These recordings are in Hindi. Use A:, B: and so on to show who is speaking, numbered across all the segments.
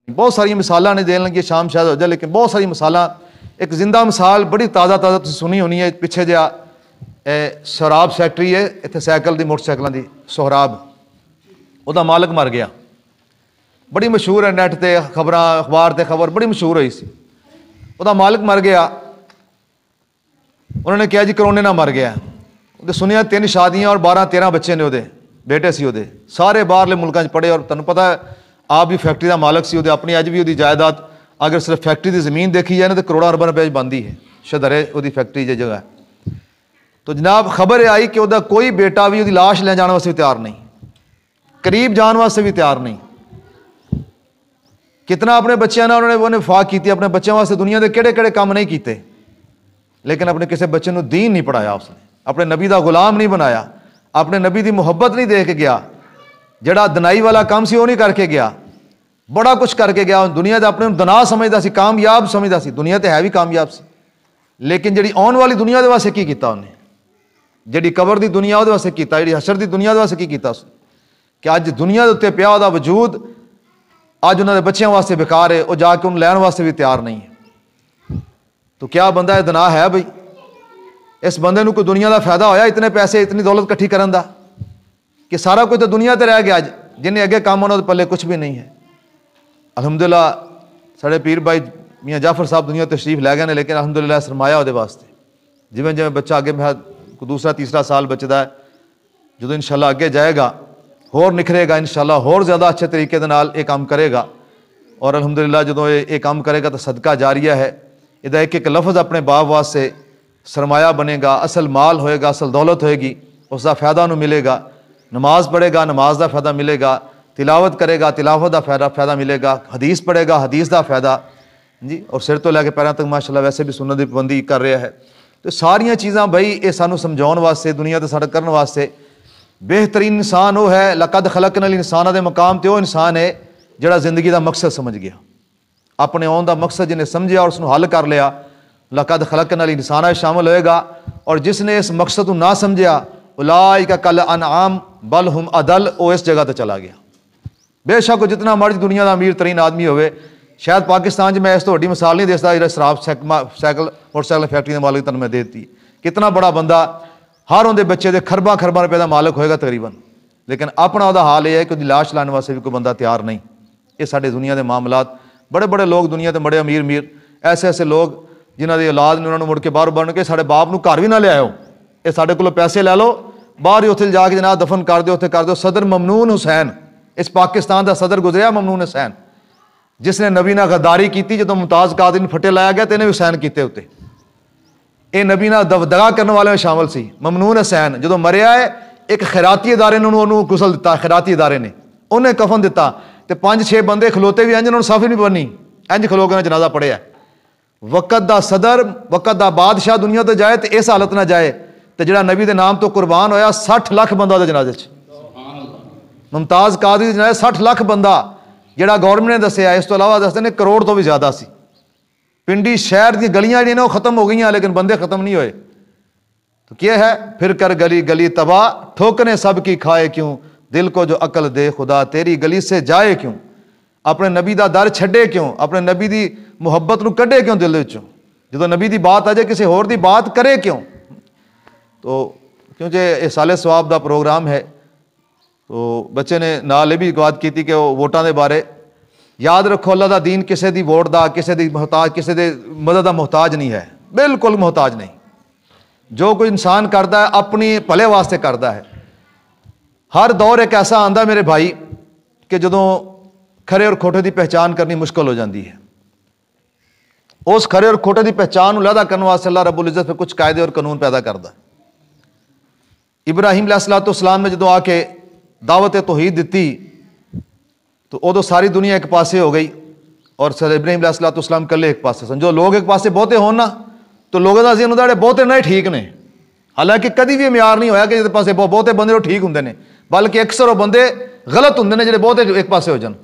A: बहुत सारी मिसालां ने देन लगी, शाम शायद हो जाए, लेकिन बहुत सारी मिसालां। एक जिंदा मिसाल बड़ी ताज़ा ताज़ा तुसीं सुनी होनी है, पिछे जिहा सोहराब फैक्ट्री है इत्थे साइकिल दी मोटरसाइकिलों की, सोहराब उहदा मालक मर गया, बड़ी मशहूर है, नैट ते खबर अखबार ते खबर बड़ी मशहूर हुई सी। उहदा मालक मर गया, उन्होंने कहा जी करोने ना मर गया। उहदे सुनिया 3 शादियां और 12-13 बच्चे ने, उहदे बेटे सी, उहदे सारे बाहरले मुल्कां च पढ़े, और तुहानूं पता है आप भी फैक्ट्री का मालक सी, उहदे अपनी अज भी उहदी जायदाद अगर सिर्फ फैक्ट्री की जमीन देखी जाए ना तो करोड़ों अरबां रुपए बनती है, शदरे उहदी फैक्ट्री जो जगह। तो जनाब खबर आई कि उहदा कोई बेटा भी उहदी लाश ले जाने वास्ते भी तैयार नहीं, करीब जाने वास्ते भी तैयार नहीं। कितना अपने बच्चों ने उन्होंने वफाक की, अपने बच्चों वास्ते दुनिया के किहड़े-किहड़े काम नहीं किए, लेकिन अपने किसी बच्चे को दीन नहीं पढ़ाया, उसने अपने नबी का गुलाम नहीं बनाया, अपने नबी की मुहब्बत नहीं दे के गया, जड़ा दनाई वाला काम सी वो नहीं करके गया, बड़ा कुछ करके गया। दुनिया तो अपने दना समझता सी, कामयाब समझता सी, दुनिया तो है भी कामयाब सी, लेकिन जी आने वाली दुनिया के वास्ते की किया उन्हें, जी कबर की दुनिया वो वास्ते किया, जी हशर की दुनिया के वास्ते की किया उसने, कि अज दुनिया के उत्ते पिया उहदा वजूद अज उन्होंने बच्चों वास्ते बेकार है, वो जाके उन्हें लैन वास्ते भी तैयार नहीं है। तो क्या बंदा है दना है बई, इस बंदे को कोई दुनिया का फायदा होया, इतने पैसे इतनी दौलत इकट्ठी करन दा, कि सारा कुछ तो दुनिया ते रह गया, अज जिन्हें अगे काम होना पल्ले कुछ भी नहीं है। अलहमदुलिल्लाह साढ़े पीर भाई मियाँ जाफर साहब दुनिया तशरीफ लै गए ने, लेकिन अलहमदुलिल्लाह सरमाया वो वास्ते, जिमें जिमें बच्चा अगे कोई दूसरा तीसरा साल बचता है, जो इंशाल्लाह अगे जाएगा होर निखरेगा, इंशाल्लाह होर ज़्यादा अच्छे तरीके दे नाल ये काम करेगा। और अलहमदुलिल्लाह जो ये काम करेगा तो सदका जारिया है, इहदा एक एक लफ्ज़ अपने बाप वास्ते सरमाया बनेगा, असल माल होएगा, असल दौलत होएगी, उसका फ़ायदा उन्हें मिलेगा। नमाज पढ़ेगा, नमाज का फ़ायदा मिलेगा, तिलावत करेगा, तिलावत का फ़ायदा मिलेगा, हदीस पढ़ेगा, हदीस का फ़ायदा जी, और सिर तो लैके पैरों तक माशाल्लाह वैसे भी सुन्नत की पाबंदी कर रहा है। तो सारिया चीज़ां बई ये सानू समझाउण वास्ते, दुनिया ते साडा करन वास्ते। बेहतरीन इंसान वो है, लकद खलकनल इंसान के मकाम तो वह इंसान है जिहड़ा जिंदगी का मकसद समझ गया, अपने आउण का मकसद जिन्हें समझिया और उसनूं हल कर लिया, लकद खलकनल इंसान शामिल होएगा। और जिसने इस मकसद को ना समझिया, उलाइका कल अनआम बल हुम अदल, वो इस जगह पर चला गया। बेशक वो जितना मर्जी दुनिया का अमीर तरीन आदमी होवे, शायद पाकिस्तान मैं इस तो वड्डी मिसाल नहीं देता, जो शराब साइकिल मोटरसाइकिल फैक्ट्री के मालिक तन मैं देती, कितना बड़ा बंदा, हर उनके बच्चे के खरबा खरबा रुपए का मालिक होएगा तकरीबन, लेकिन अपना वह हाल यह है कि लाश लाने वास्ते भी कोई बंदा तैयार नहीं। ये साढ़े दुनिया के मामलात, बड़े बड़े लोग दुनिया के बड़े अमीर अमीर ऐसे ऐसे लोग जिन्हों की औलाद ने उन्होंने मुड़ के बाहर बन के साढ़े बाप को घर भी ना लियाओ, ये साढ़े को पैसे लै लो, बाहर ही उत्थे जाके जनाब दफन कर दो, उत्थे कर दो। सदर ममनून हुसैन, इस पाकिस्तान का सदर गुजरिया ममनून हुसैन, जिसने नबी नाल गद्दारी की, जो मुमताज़ कादरी नूं फटे लाया गया तो इन्हें भी हुसैन किए उत्ते, ये नबी नाल दगा करने वाले में शामिल सी। ममनून हुसैन जो मरिया है, एक खैराती इदारे ने उन्होंने गुसल दिता, खैराती इदारे ने उन्हें कफन दिता, तो 5-6 बंदे खलोते भी इंज, उन्होंने साफी नहीं बनी, इंज खलो के जनाजा पढ़िया। वक़्त का सदर, वक़्त का बादशाह दुनिया तो जाए तो इस हालत ना जाए, तो जो नबी के नाम तो कुरबान होया 60 लाख बंदा जनाजे च, मुमताज़ कादरी जनाजे 60 लाख बंदा, जोड़ा गौरमेंट ने दसिया। इस तो इलावा दसते ने करोड़ तो भी ज़्यादा सी। पिंडी शहर की गलियां जी ने खत्म हो गई, लेकिन बंदे खत्म नहीं होए। तो क्या है, फिर कर गली गली तबाह, ठोकने सब की खाए क्यों, दिल को जो अकल दे खुदा तेरी गली से जाए क्यों, अपने नबी का दर छड्डे क्यों, अपने नबी की मुहब्बत को कढ़े क्यों दिल विचों, जो नबी की बात आ जाए किसी होर की बात करे क्यों। तो क्योंकि ये साले सवाब का प्रोग्राम है, तो बच्चे ने नाल ये भी बात की कि वो वोटां के बारे, याद रखो अल्लाह का दीन किसी की वोट का, किसी की मुहताज, किसी के मदद का मुहताज नहीं है, बिल्कुल मुहताज नहीं। जो कोई इंसान करता है अपनी भले वास्ते करता है। हर दौर एक ऐसा आंदा मेरे भाई कि जो खरे और खोटे की पहचान करनी मुश्किल हो जाती है। उस खरे और खोटे की पहचान लहदा करने वास्ते अल्लाह रब्बुल इज़्ज़त फिर कुछ कायदे और कानून पैदा करता है। इब्राहिम अलैहिस्सलाम ने जो आके दावत तौहीद दी, तो उदों सारी दुनिया एक पासे हो गई और सर इब्राहिम अलैहिस्सलाम कल्ले एक पासे। समझो लोग एक पासे बहुते हो ना, तो लोगों का जिन उदाड़े बहुते नहीं ठीक ने, हालांकि कभी भी म्यार नहीं होया कि जिस पासे बहुते बंदे ठीक होंगे ने, बल्कि अक्सर वो बंदे गलत होंगे ने जो बहुते एक पासे हो जान।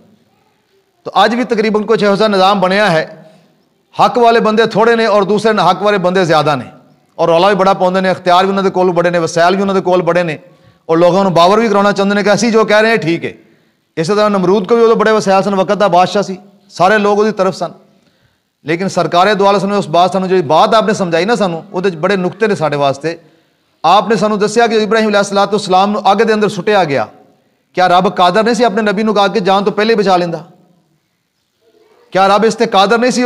A: तो अज भी तकरीबन कुछ ऐसा निज़ाम बनया है, हक वाले बंदे थोड़े ने और दूसरे हक वाले बंदे ज़्यादा ने, और रौला भी बड़ा पाते हैं, अख्तियार भी उन्होंने कोल बड़े ने, वसैल भी उन्होंने कोल बड़े ने, और लोगों को बावर भी कराना चाहते हैं कि असी जो कह रहे हैं ठीक है। इस तरह नमरूद को भी उदों बड़े वसैल सन, वक़्त का बादशाह सी, सारे लोग उसकी तरफ सन। लेकिन सरकारे दो आलम ने उस बात सानू जी बात आपने समझाई ना, सानू वो बड़े नुकते ने साढ़े वास्ते। आपने सानू दसिया कि इब्राहिम अलैहिस्सलाम अग के अंदर सुटिया गया। क्या रब कादर नहीं सी अपने नबी नूं अग जान तो पहले बचा लेंदा? क्या रब इस ते कादर नहीं सी?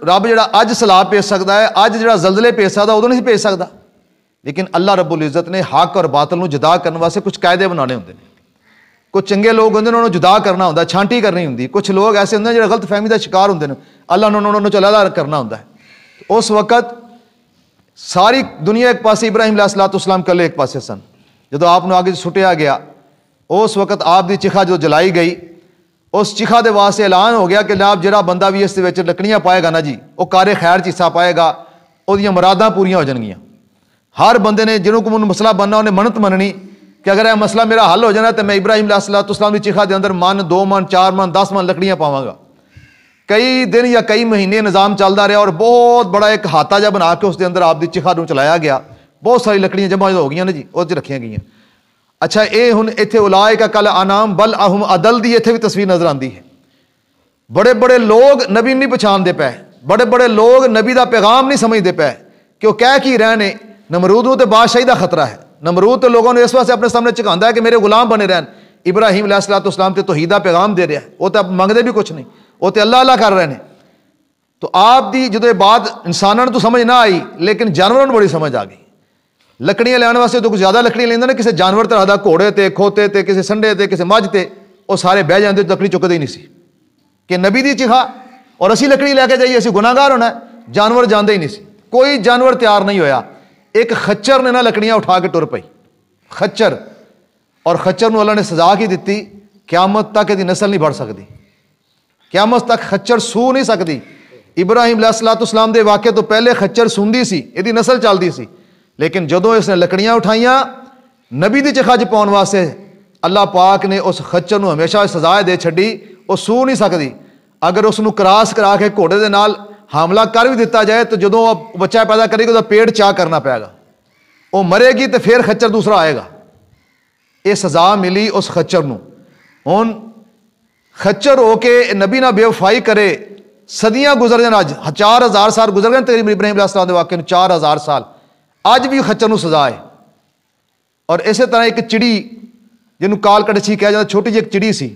A: रब जिहड़ा अज सलाब भेज सकता है, अज जिहड़ा जलजले भेज सकता, उदों नहीं भेज सकता? लेकिन अल्लाह रब्बुल इज़्ज़त ने हक और बातल नूं जुदा करने वास्ते कुछ कायदे बनाने होंदे ने। कुछ चंगे लोग होंदे ने, उन्होंने जुदा करना होंदा, छांटी करनी होंदी। कुछ लोग ऐसे होंदे जो गलत फहमी का शिकार होंदे ने, अल्लाह ने उन्होंने अलग करना होंदा है। उस वक्त सारी दुनिया एक पासे, इब्राहिम अलैहिस्सलाम कल्ले एक पासे सन। जो आपने आगे सुटिया गया, उस वक्त आप दी चिखा जो जलाई गई, उस चिखा के वास्ते ऐलान हो गया कि जनाब जिहड़ा बंदा भी इस लकड़ियां पाएगा ना जी, वह कारे खैर च हिस्सा पाएगा, उहदियां मुरादां पूरियां हो जाएंगियां। हर बंदे ने जिन्हों को मसला बनना, उन्हें मनत मननी कि अगर यह मसला मेरा हल हो जाना तो मैं इब्राहिम अलैहिस्सलाम की चिखा के अंदर मन 2 मन 4 मन 10 मन लकड़ियां पावांगा। कई दिन या कई महीने निज़ाम चलता रहा और बहुत बड़ा एक हाथा जहा बना के उसके अंदर आपकी चिखा को चलाया गया। बहुत सारी लकड़ियां जमा हो गई ने जी, वो रखिया गई। अच्छा, ये हुण इत्थे उलाए का कल अनाम बल अहुम अदल दी इत्थे भी तस्वीर नजर आती है। बड़े बड़े लोग नबी नहीं पछाणते पे, बड़े बड़े लोग नबी का पैगाम नहीं समझते पे कि वह कह की रहे ने। नमरूद को तो बादशाही का खतरा है। नमरूद तो लोगों ने इस वास्ते अपने सामने झुकांदा है कि मेरे गुलाम बने रहन। इब्राहिम अलैहिस्सलाम तो तौहीद दा पैगाम दे रहा है, वो तो मंगते भी कुछ नहीं, वो तो अल्लाह अल्लाह कर रहे हैं। तो आप दी जो बात इंसानों तो समझ ना आई, लेकिन जानवरों को बड़ी समझ आ गई। लकड़ियां लैन वास्ते तो कुछ ज़्यादा लकड़ियां लेंदा ना, किसी जानवर तरह का घोड़े ते खोते ते किसी संडे ते किसी मझ ते, वो सारे बह जाते, लकड़ी चुकते ही नहीं सी कि नबी दी चिखा और असी लकड़ी लैके जाइए, असी गुनाहगार होना है। जानवर जाते ही नहीं सी, कोई जानवर तैयार नहीं होया। एक खच्चर ने ना लकड़ियां उठा के टुर पई, खच्चर। और खच्चर नूं अल्लाह ने सजा की दी, क़यामत तक इसकी नस्ल नहीं बढ़ सकती, क़यामत तक खच्चर सू नहीं सकती। इब्राहिम अलैहिस्सलाम के वाक़े तो पहले खच्चर सूंदी सी, इसकी नस्ल चलती सी। लेकिन जदों इसने लकड़ियां उठाइयां नबी की चिखा च पाउण वास्ते, अल्लाह पाक ने उस खच्चर नूं हमेशा सजा दे छड्डी। वो सू नहीं सकती। अगर उसनूं क्रॉस करा के घोड़े के नाल हमला कर भी दिता जाए तो जो बच्चा पैदा करेगी उसका पेट चा करना पेगा, वो मरेगी तो फिर खच्चर दूसरा आएगा। ये सजा मिली उस खच्चर नूं। हुण खच्चर होके नबी ना बेवफाई करे, सदियां गुजर जान, अज 4000 साल गुजर गए तकरीबन इब्राहिम अलैहिस्सलाम के वाक़े 4000 साल, अज भी खच्चर नूं सजा है। और इस तरह एक चिड़ी जिन्हों काल कड़छी कहा जाता, छोटी जी एक चिड़ी सी,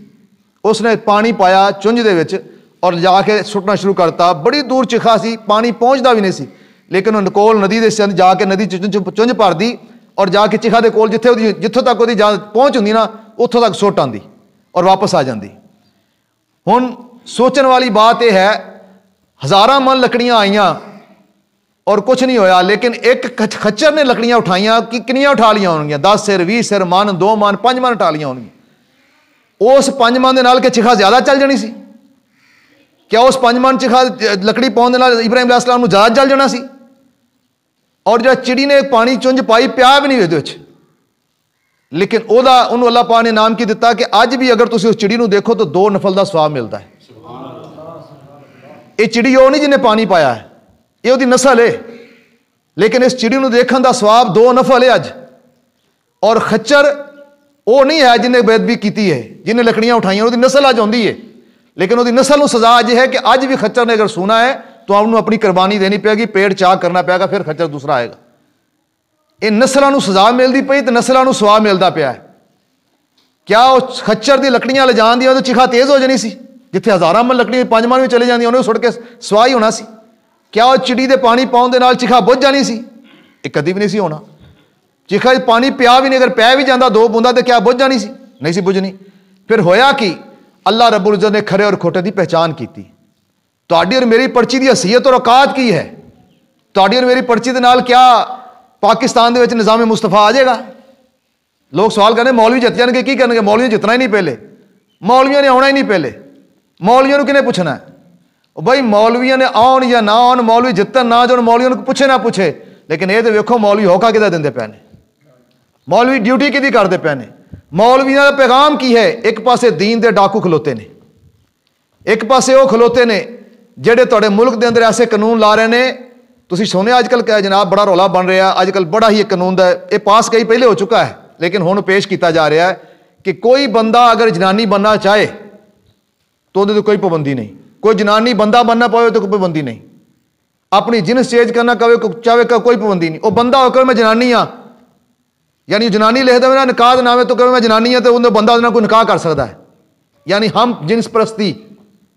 A: उसने पानी पाया चुंझ दे विच और जाके सुटना शुरू करता। बड़ी दूर चिखा सी, पानी पहुँचता भी नहीं सी, लेकिन नकोल नदी के सिर जाके नदी चुंझ भर दी और जाके चिखा के कोल जिथों तक वो पहुँच होंगी ना, उत्थों तक सुट आती और वापस आ जाती। हुण सोचने वाली बात यह है, हज़ारां मन लकड़ियां आईयां और कुछ नहीं होया, लेकिन एक खच्चर ने लकड़ियां उठाइयां कि कितनियां उठा लिया होंगियां? 10 सिर 20 सिर मन 2 मन 5 मन उठा लिया होंगियां। उस 5 मन के नाल के चिखा ज्यादा चल जानी सी? क्या उस 5 मन चिखा लकड़ी पाउण दे नाल इब्राहिम अलैहिस्सलाम नूं ज्यादा जल जाना सी? और जो चिड़ी ने पानी चुंझ पाई, प्या भी नहीं इहदे विच, लेकिन उन्होंने अल्लाह पाक ने नाम की दिता कि अज भी अगर तुसीं उस चिड़ी नूं देखो तो 2 नफल का सवाब मिलता है। ये चिड़ी वो नहीं जिन्हें पानी पाया है, ये उसकी नस्ल है, लेकिन इस चिड़ी नूं देखण दा सवाब 2 नफल है अज। और खच्चर वो नहीं है जिन्हें बेदबी की है, जिन्हें लकड़ियां उठाइयां, उसकी नस्ल अज आउंदी है, लेकिन उसकी नस्ल नूं सजा अज है कि अज भी खच्चर ने अगर सुना है तो आपको अपनी कुर्बानी देनी पेगी, पेट चाक करना पेगा, फिर खच्चर दूसरा आएगा। ये नस्लों नूं सजा मिलती पई तो नस्लों नूं सवाब मिलता पिया है। क्या उस खच्चर दी लकड़ियां ले जान दियां तो चिखा तेज हो जानी सी? जिथे हज़ारां मन लकड़ियां 5 मन भी चले जांदियां, उन्हें सुट के सवाह ही होना सी। क्या उस चिड़ी दे पानी पाउण दे नाल चिखा बुझ जानी सी? ये कदी भी नहीं सी होना। चिखा पानी पिया भी नहीं, अगर पै भी जाता 2 बूंदा तो क्या बुझ जानी सी? नहीं सी बुझनी। फिर होया कि अल्लाह रब्बुल इज़्ज़त ने खरे और खोटे की पहचान की। तुहाडी और मेरी पर्ची की हैसीयत और औकात की है? तुहाडी और मेरी पर्ची के नाल क्या पाकिस्तान के निज़ाम मुस्तफा आ जाएगा? लोग सवाल करते मौलवी जित जाएंगे, की करेंगे? मौलवी जितना ही नहीं पहले, मौलवियों ने आना ही नहीं पहले, मौलवियों को किन्हें पूछना है? भाई मौलवियों ने आउन या ना आउन, मौलवी जितन ना जो मौलवियों को पूछे ना पूछे, लेकिन ये तो वेखो मौलवी होका कि देंदे पे ने, मौलवी ड्यूटी कि करते पे ने। मौलवियों का पैगाम की है? एक पासे दीन के डाकू खलोते ने, एक पासे वो खलोते ने जेडे तुहाडे मुल्क के अंदर ऐसे कानून ला रहे हैं। तुसीं सुने अजकल क्या जनाब बड़ा रौला बन रहा है, अजकल बड़ा ही एक कानून का ये पास कई पहले हो चुका है, लेकिन हुण पेश किया जा रहा है कि कोई बंदा अगर जनानी बनना चाहे तो उहदे कोई पाबंदी नहीं, कोई जनानी बंदा बनना पावे तो कोई पाबंदी नहीं, अपनी जिन्स चेंज करना कवे चाहे कोई पाबंदी नहीं। वो बंदा होकर मैं जनानी हाँ, यानी जनानी लिख दे ना निकाह नामे तो कहे मैं जनानी हाँ, तो उन्हें बंदा कोई निकाह कर सकता है। यानी हम जिन्स परस्ती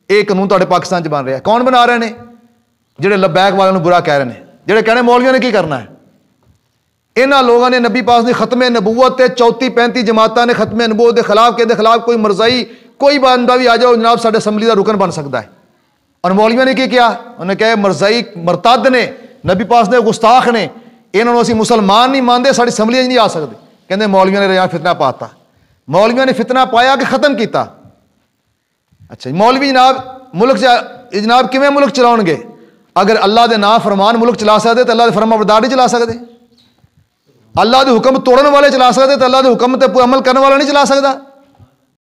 A: एक कानून तुहाडे पाकिस्तान च बन रहा है। कौन बना रहे हैं? जिहड़े लबैक वालों को बुरा कह रहे हैं, जिहड़े कहने मौलवियों ने की करना है। इन्होंने लोगों ने नबी पास ने खत्म नबूवत 34-35 जमातां ने खत्म नबूवत के खिलाफ के खिलाफ कोई मरजाई कोई बंदा भी आ जाओ जनाब साडे असम्बली का रुकन बन सकता है। और मौलवियों ने की किया? उन्हें कहा मरजाई मरतद ने, नबी पास ने गुस्ताख ने, इन्होंने असीं मुसलमान नहीं मानते, साडी असम्बली नहीं आ सकते। कहते मौलवियों ने यहाँ फितना पाता, मौलवियों ने फितना पाया कि खत्म किया। अच्छा मौलवी जनाब मुल्क जनाब किवें मुल्क चलाउणगे? अगर अल्लाह के नाम फरमान मुल्क चला सकते तो अल्लाह के फरमाबरदार नहीं चला सकते? अल्लाह के हुक्म तोड़न वाले चला सकते तो अल्लाह के हुक्म पर अमल करने वाला नहीं चला सकता?